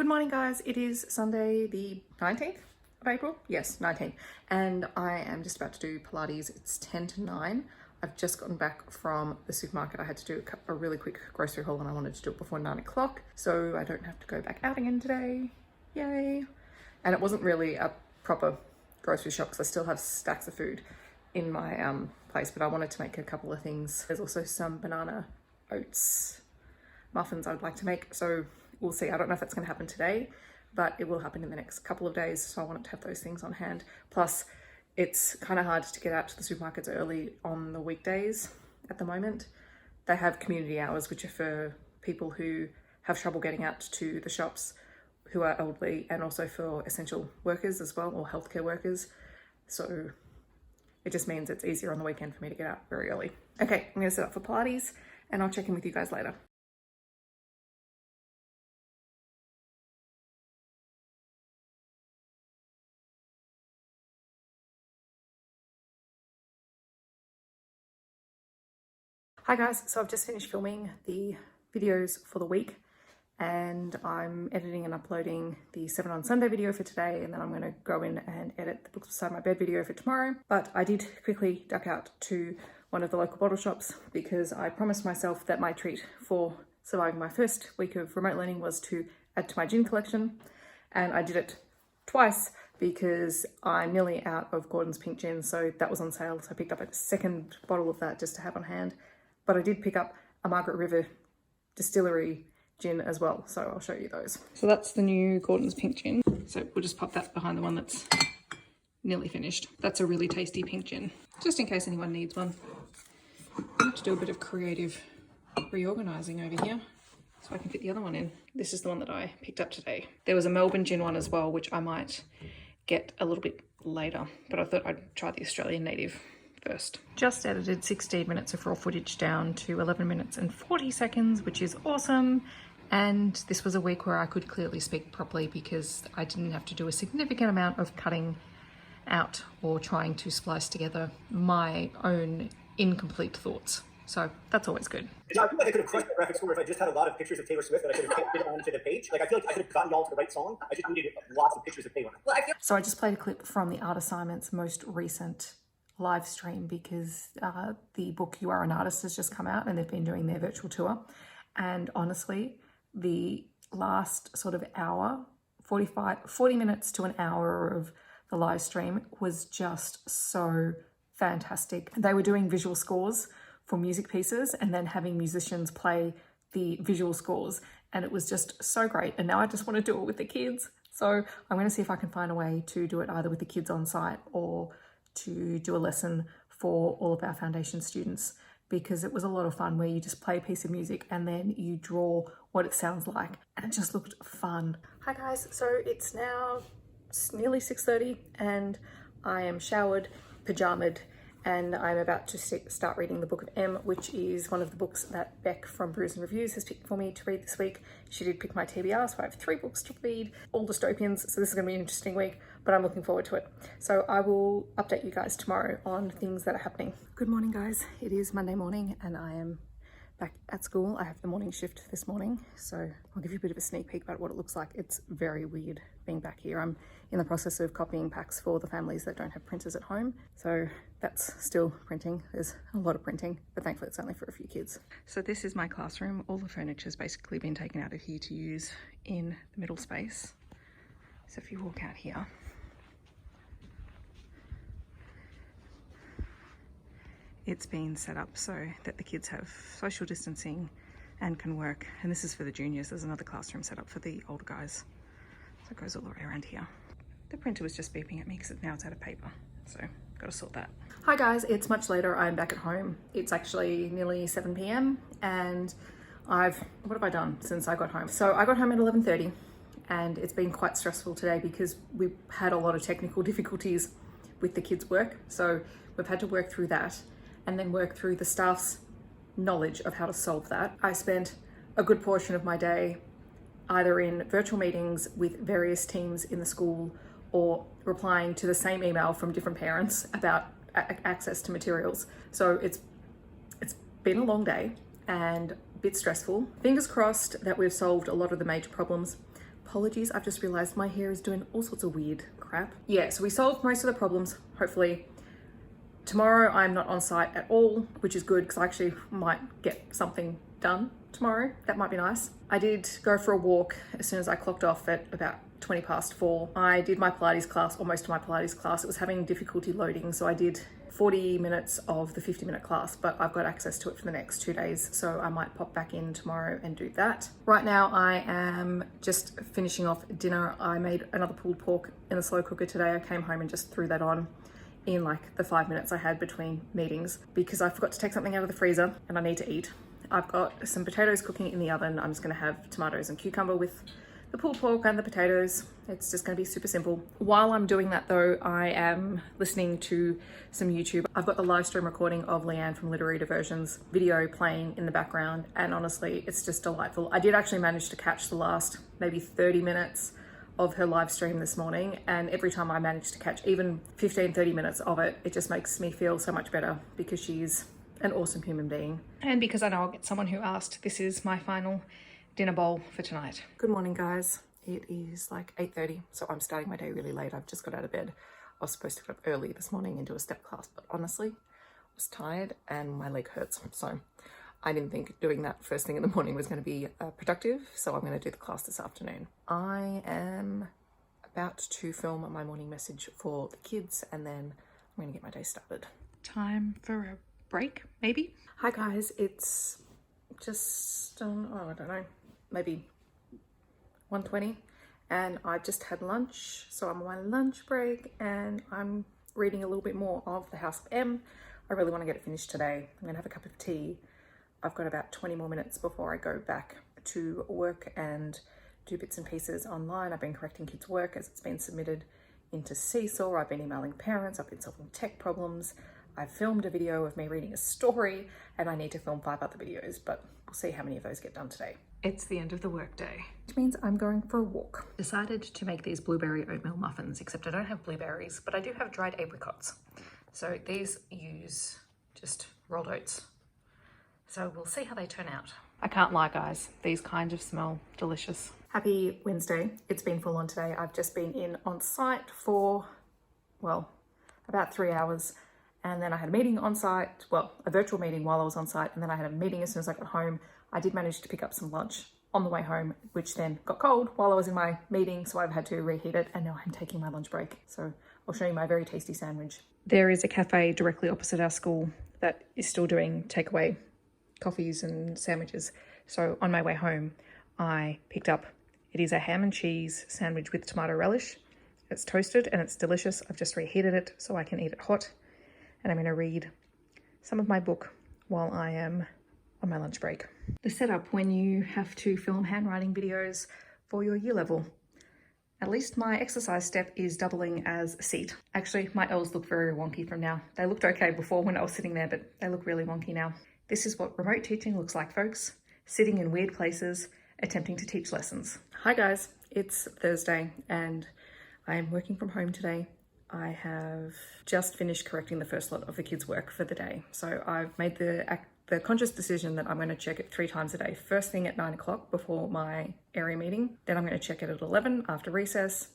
morning guys, it is Sunday the 19th of April, yes 19th, and I am just about to do Pilates. It's 10 to 9. I've just gotten back from the supermarket. I had to do a really quick grocery haul and I wanted to do it before 9 o'clock so I don't have to go back out again today, yay. And it wasn't really a proper grocery shop because I still have stacks of food in my place, but I wanted to make a couple of things. There's also some banana oats muffins I would like to make, so we'll see. I don't know if that's going to happen today, but it will happen in the next couple of days, so I wanted to have those things on hand. Plus, it's kind of hard to get out to the supermarkets early on the weekdays at the moment. They have community hours, which are for people who have trouble getting out to the shops, who are elderly, and also for essential workers as well, or healthcare workers. So it just means it's easier on the weekend for me to get out very early. Okay, I'm going to set up for Pilates and I'll check in with you guys later. Hi guys, so I've just finished filming the videos for the week and I'm editing and uploading the 7 on Sunday video for today, and then I'm going to go in and edit the Books Beside My Bed video for tomorrow. But I did quickly duck out to one of the local bottle shops because I promised myself that my treat for surviving my first week of remote learning was to add to my gin collection, and I did it twice because I'm nearly out of Gordon's pink gin, so that was on sale, so I picked up a second bottle of that just to have on hand. But I did pick up a Margaret River distillery gin as well, so I'll show you those. So that's the new Gordon's pink gin. So we'll just pop that behind the one that's nearly finished. That's a really tasty pink gin, just in case anyone needs one. I have to do a bit of creative reorganizing over here so I can fit the other one in. This is the one that I picked up today. There was a Melbourne gin one as well, which I might get a little bit later, but I thought I'd try the Australian native first. Just edited 16 minutes of raw footage down to 11 minutes and 40 seconds, which is awesome. And this was a week where I could clearly speak properly because I didn't have to do a significant amount of cutting out or trying to splice together my own incomplete thoughts. So that's always good. I feel like I could have crushed the graphic score if I just had a lot of pictures of Taylor Swift that I could have fit onto the page. Like, I feel like I could have gotten y'all to the right song. I just needed lots of pictures of Taylor. So I just played a clip from the Art Assignment's most recent live stream because the book You Are an Artist has just come out and they've been doing their virtual tour. And honestly, the last sort of hour, 40 minutes to an hour of the live stream was just so fantastic. They were doing visual scores for music pieces and then having musicians play the visual scores, and it was just so great. And now I just want to do it with the kids. So I'm going to see if I can find a way to do it either with the kids on site or to do a lesson for all of our foundation students, because it was a lot of fun where you just play a piece of music and then you draw what it sounds like, and it just looked fun. Hi guys, so it's now nearly 6:30 and I am showered, pajamaed, and I'm about to start reading the Book of M, which is one of the books that Beck from Brews and Reviews has picked for me to read this week. She did pick my TBR, so I have 3 books to read, all dystopians, so this is going to be an interesting week, but I'm looking forward to it. So I will update you guys tomorrow on things that are happening. Good morning guys, it is Monday morning and I am back at school. I have the morning shift this morning, so I'll give you a bit of a sneak peek about what it looks like. It's very weird being back here. I'm in the process of copying packs for the families that don't have printers at home, so that's still printing. There's a lot of printing, but thankfully it's only for a few kids. So this is my classroom. All the furniture's basically been taken out of here to use in the middle space. So if you walk out here, it's been set up so that the kids have social distancing and can work. And this is for the juniors. There's another classroom set up for the older guys. So it goes all the way around here. The printer was just beeping at me because now it's out of paper. So got to sort that. Hi guys, it's much later. I'm back at home. It's actually nearly 7 p.m. and what have I done since I got home? So I got home at 11:30 and it's been quite stressful today because we had a lot of technical difficulties with the kids' work. So we've had to work through that and then work through the staff's knowledge of how to solve that. I spent a good portion of my day either in virtual meetings with various teams in the school or replying to the same email from different parents about access to materials. So it's been a long day and a bit stressful. Fingers crossed that we've solved a lot of the major problems, Apologies, I've just realized my hair is doing all sorts of weird crap. Yeah, so we solved most of the problems, hopefully. Tomorrow I'm not on site at all, which is good because I actually might get something done tomorrow. That might be nice. I did go for a walk as soon as I clocked off at about 4:20. I did my Pilates class, or most of my Pilates class. It was having difficulty loading, so I did 40 minutes of the 50-minute class, but I've got access to it for the next 2 days, so I might pop back in tomorrow and do that. Right now I am just finishing off dinner. I made another pulled pork in the slow cooker today. I came home and just threw that on in like the 5 minutes I had between meetings because I forgot to take something out of the freezer and I need to eat. I've got some potatoes cooking in the oven. I'm just gonna have tomatoes and cucumber with the pulled pork and the potatoes. It's just gonna be super simple. While I'm doing that though, I am listening to some YouTube. I've got the live stream recording of Leanne from Literary Diversions video playing in the background, and honestly, it's just delightful. I did actually manage to catch the last maybe 30 minutes of her live stream this morning, and every time I manage to catch even 15-30 minutes of it, it just makes me feel so much better because she's an awesome human being. And because I know I'll get someone who asked, this is my final dinner bowl for tonight. Good morning, guys. It is like 8:30, so I'm starting my day really late. I've just got out of bed. I was supposed to get up early this morning and do a step class, but honestly, I was tired and my leg hurts. So I didn't think doing that first thing in the morning was going to be productive, so I'm going to do the class this afternoon. I am about to film my morning message for the kids, and then I'm going to get my day started. Time for a break, maybe? Hi guys, it's just, I don't know, maybe 1:20, and I just had lunch, so I'm on my lunch break and I'm reading a little bit more of The House of M. I really want to get it finished today. I'm going to have a cup of tea. I've got about 20 more minutes before I go back to work and do bits and pieces online. I've been correcting kids' work as it's been submitted into Seesaw. I've been emailing parents. I've been solving tech problems. I've filmed a video of me reading a story, and I need to film 5 other videos, but we'll see how many of those get done today. It's the end of the workday, which means I'm going for a walk. Decided to make these blueberry oatmeal muffins, except I don't have blueberries, but I do have dried apricots. So these use just rolled oats. So we'll see how they turn out. I can't lie, guys. These kind of smell delicious. Happy Wednesday. It's been full on today. I've just been in on site for, well, about 3 hours. And then I had a meeting on site, well, a virtual meeting while I was on site. And then I had a meeting as soon as I got home. I did manage to pick up some lunch on the way home, which then got cold while I was in my meeting. So I've had to reheat it. And now I'm taking my lunch break. So I'll show you my very tasty sandwich. There is a cafe directly opposite our school that is still doing takeaway coffees and sandwiches. So on my way home, I picked up, it is a ham and cheese sandwich with tomato relish. It's toasted and it's delicious. I've just reheated it so I can eat it hot. And I'm going to read some of my book while I am on my lunch break. The setup when you have to film handwriting videos for your year level. At least my exercise step is doubling as a seat. Actually, my L's look very wonky from now. They looked okay before when I was sitting there, but they look really wonky now. This is what remote teaching looks like, folks. Sitting in weird places, attempting to teach lessons. Hi guys, it's Thursday and I am working from home today. I have just finished correcting the first lot of the kids' work for the day. So I've made the conscious decision that I'm going to check it 3 times a day. First thing at 9 o'clock before my area meeting. Then I'm going to check it at 11 after recess.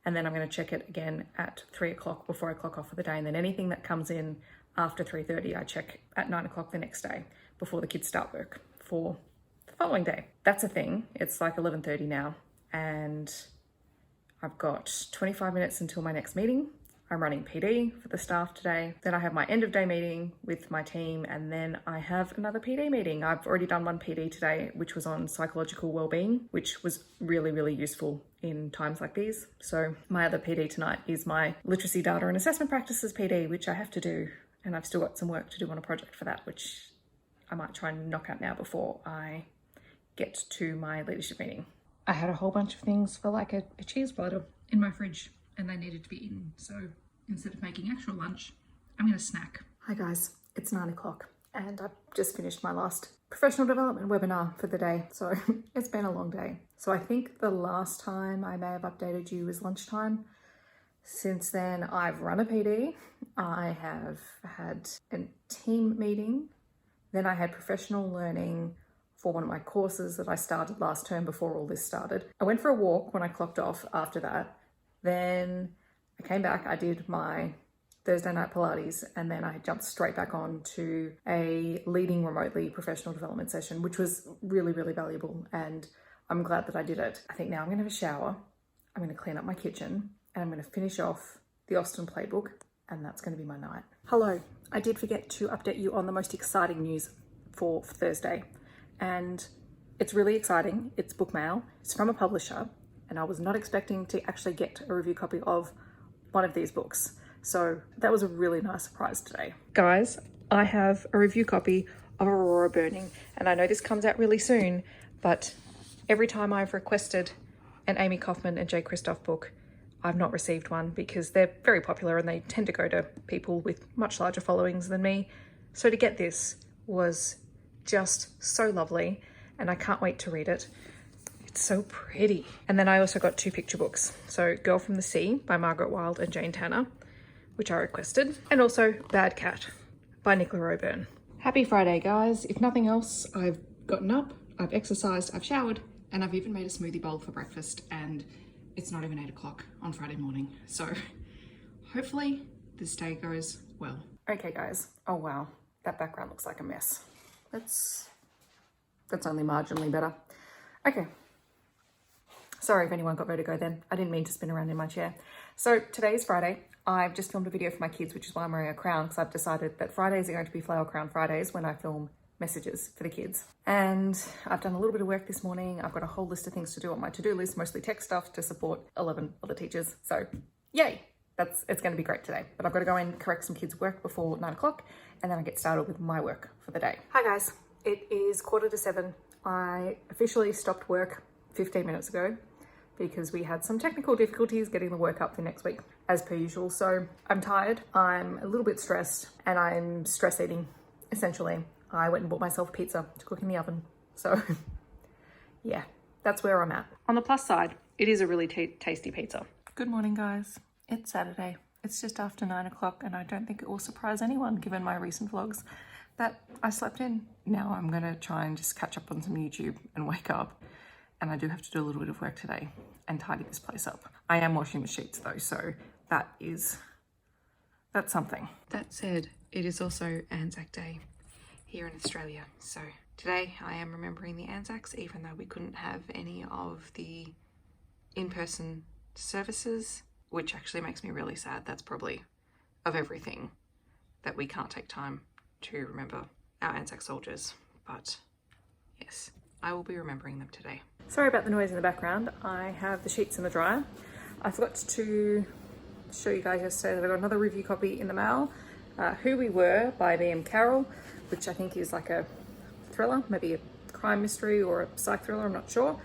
And then I'm going to check it again at 3 o'clock before I clock off for the day. And then anything that comes in after 3:30, I check at 9 o'clock the next day before the kids start work for the following day. That's a thing. It's like 11:30 now. And I've got 25 minutes until my next meeting. I'm running PD for the staff today. Then I have my end of day meeting with my team, and then I have another PD meeting. I've already done one PD today, which was on psychological well-being, which was really, really useful in times like these. So my other PD tonight is my literacy data and assessment practices PD, which I have to do. And I've still got some work to do on a project for that, which I might try and knock out now before I get to my leadership meeting. I had a whole bunch of things for like a cheese platter in my fridge and they needed to be eaten. So instead of making actual lunch, I'm going to snack. Hi guys, it's 9 o'clock and I've just finished my last professional development webinar for the day. So it's been a long day. So I think the last time I may have updated you was lunchtime. Since then, I've run a PD, I have had a team meeting, then I had professional learning for one of my courses that I started last term before all this started. I went for a walk when I clocked off after that. Then I came back, I did my Thursday night Pilates, and then I jumped straight back on to a leading remotely professional development session, which was really, really valuable. And I'm glad that I did it. I think now I'm gonna have a shower. I'm gonna clean up my kitchen, and I'm gonna finish off the Austen playbook, and that's gonna be my night. Hello, I did forget to update you on the most exciting news for Thursday. And it's really exciting. It's book mail. It's from a publisher, and I was not expecting to actually get a review copy of one of these books. So that was a really nice surprise today. Guys, I have a review copy of Aurora Burning, and I know this comes out really soon, but every time I've requested an Amy Kaufman and Jay Kristoff book, I've not received one because they're very popular and they tend to go to people with much larger followings than me. So to get this was just so lovely, and I can't wait to read it. It's so pretty. And then I also got 2 picture books. So Girl from the Sea by Margaret Wilde and Jane Tanner, which I requested, and also Bad Cat by Nicola Roburn. Happy Friday, guys. If nothing else, I've gotten up, I've exercised, I've showered, and I've even made a smoothie bowl for breakfast, and it's not even 8 o'clock on Friday morning. So hopefully this day goes well. Okay, guys. Oh, wow. That background looks like a mess. That's only marginally better. Okay. Sorry if anyone got vertigo then. I didn't mean to spin around in my chair. So today is Friday. I've just filmed a video for my kids, which is why I'm wearing a crown, because I've decided that Fridays are going to be Flower Crown Fridays when I film messages for the kids. And I've done a little bit of work this morning. I've got a whole list of things to do on my to-do list, mostly tech stuff to support 11 other teachers. So yay, it's going to be great today. But I've got to go and correct some kids' work before 9 o'clock, and then I get started with my work for the day. Hi guys, it is 6:45. I officially stopped work 15 minutes ago because we had some technical difficulties getting the work up for next week, as per usual. So I'm tired, I'm a little bit stressed, and I'm stress eating, essentially. I went and bought myself pizza to cook in the oven. So yeah, that's where I'm at. On the plus side, it is a really tasty pizza. Good morning, guys. It's Saturday. It's just after 9 o'clock, and I don't think it will surprise anyone given my recent vlogs that I slept in. Now I'm gonna try and just catch up on some YouTube and wake up. And I do have to do a little bit of work today and tidy this place up. I am washing the sheets though, so that's something. That said, it is also Anzac Day here in Australia. So today I am remembering the Anzacs, even though we couldn't have any of the in-person services, which actually makes me really sad. That's probably of everything that we can't take time to remember our Anzac soldiers. But yes, I will be remembering them today. Sorry about the noise in the background. I have the sheets in the dryer. I forgot to show you guys yesterday that I got another review copy in the mail. Who We Were by B.M. Carroll, which I think is like a thriller, maybe a crime mystery or a psych thriller, I'm not sure.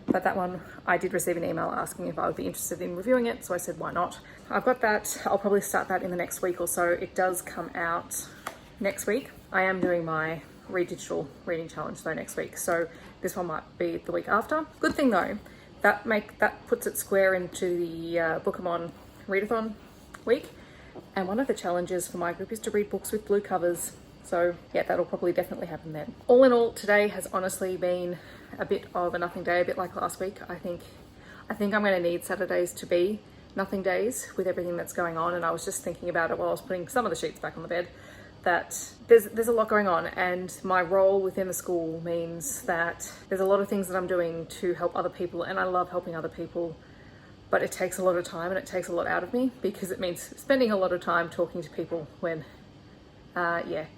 But that one, I did receive an email asking if I would be interested in reviewing it, so I said, why not? I've got that. I'll probably start that in the next week or so. It does come out next week. I am doing my Read Digital reading challenge though next week, so this one might be the week after. Good thing though, that puts it square into the Bookemon Readathon week, and one of the challenges for my group is to read books with blue covers. So yeah, that'll probably definitely happen then. All in all, today has honestly been a bit of a nothing day, a bit like last week. I think I'm going to need Saturdays to be nothing days with everything that's going on, and I was just thinking about it while I was putting some of the sheets back on the bed, that there's a lot going on, and my role within the school means that there's a lot of things that I'm doing to help other people, and I love helping other people, but it takes a lot of time and it takes a lot out of me because it means spending a lot of time talking to people when,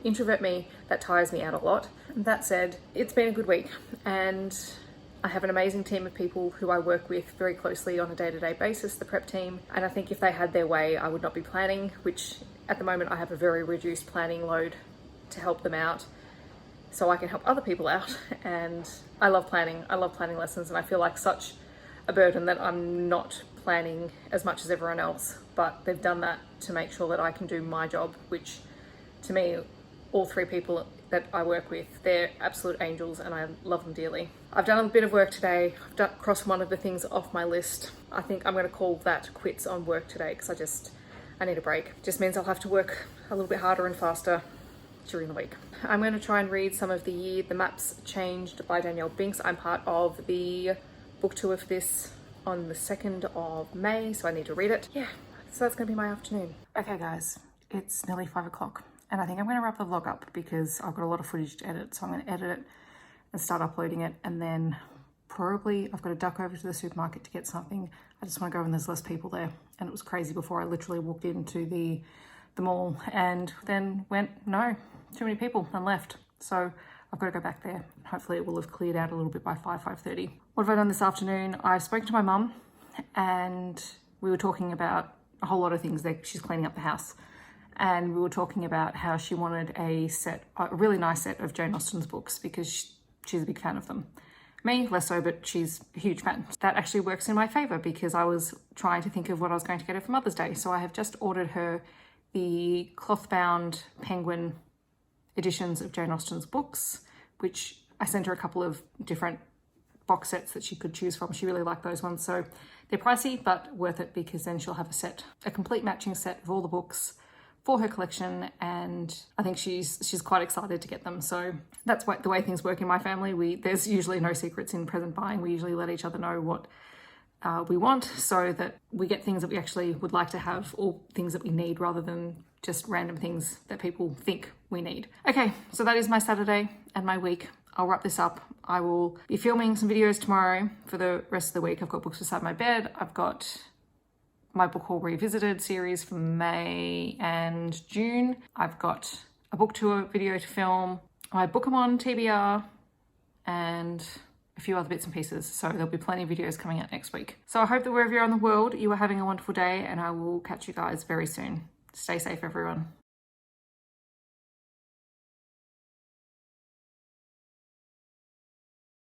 introvert me, that tires me out a lot. That said, it's been a good week, and I have an amazing team of people who I work with very closely on a day-to-day basis, the prep team, and I think if they had their way, I would not be planning, which at the moment I have a very reduced planning load to help them out so I can help other people out. And I love planning lessons, and I feel like such a burden that I'm not planning as much as everyone else, but they've done that to make sure that I can do my job, which to me, all 3 people that I work with, they're absolute angels and I love them dearly. I've done a bit of work today. I've crossed one of the things off my list. I think I'm going to call that quits on work today because I need a break. Just means I'll have to work a little bit harder and faster during the week. I'm going to try and read some of the Maps Changed by Danielle Binks. I'm part of the book tour for this on the 2nd of May, so I need to read it. Yeah, so that's going to be my afternoon. Okay guys, it's nearly 5 o'clock and I think I'm going to wrap the vlog up because I've got a lot of footage to edit. So I'm going to edit it and start uploading it, and then probably I've got to duck over to the supermarket to get something. I just want to go when there's less people there. And it was crazy before. I literally walked into the mall and then went, no, too many people, and left. So I've got to go back there. Hopefully it will have cleared out a little bit by 5:30. What have I done this afternoon? I've spoken to my mum and we were talking about a whole lot of things. She's cleaning up the house. And we were talking about how she wanted a really nice set of Jane Austen's books because she's a big fan of them. Me, less so, but she's a huge fan. That actually works in my favour because I was trying to think of what I was going to get her for Mother's Day. So I have just ordered her the cloth-bound Penguin editions of Jane Austen's books, which I sent her a couple of different box sets that she could choose from. She really liked those ones. So they're pricey, but worth it because then she'll have a complete matching set of all the books for her collection, and I think she's quite excited to get them. So that's the way things work in my family. There's usually no secrets in present buying. We usually let each other know what we want so that we get things that we actually would like to have, or things that we need, rather than just random things that people think we need. Okay, so that is my Saturday and my week. I'll wrap this up. I will be filming some videos tomorrow for the rest of the week. I've got books beside my bed. I've got my Book Haul Revisited series from May and June. I've got a book tour video to film, my Bookemon TBR, and a few other bits and pieces. So there'll be plenty of videos coming out next week. So I hope that wherever you're in the world, you are having a wonderful day, and I will catch you guys very soon. Stay safe, everyone.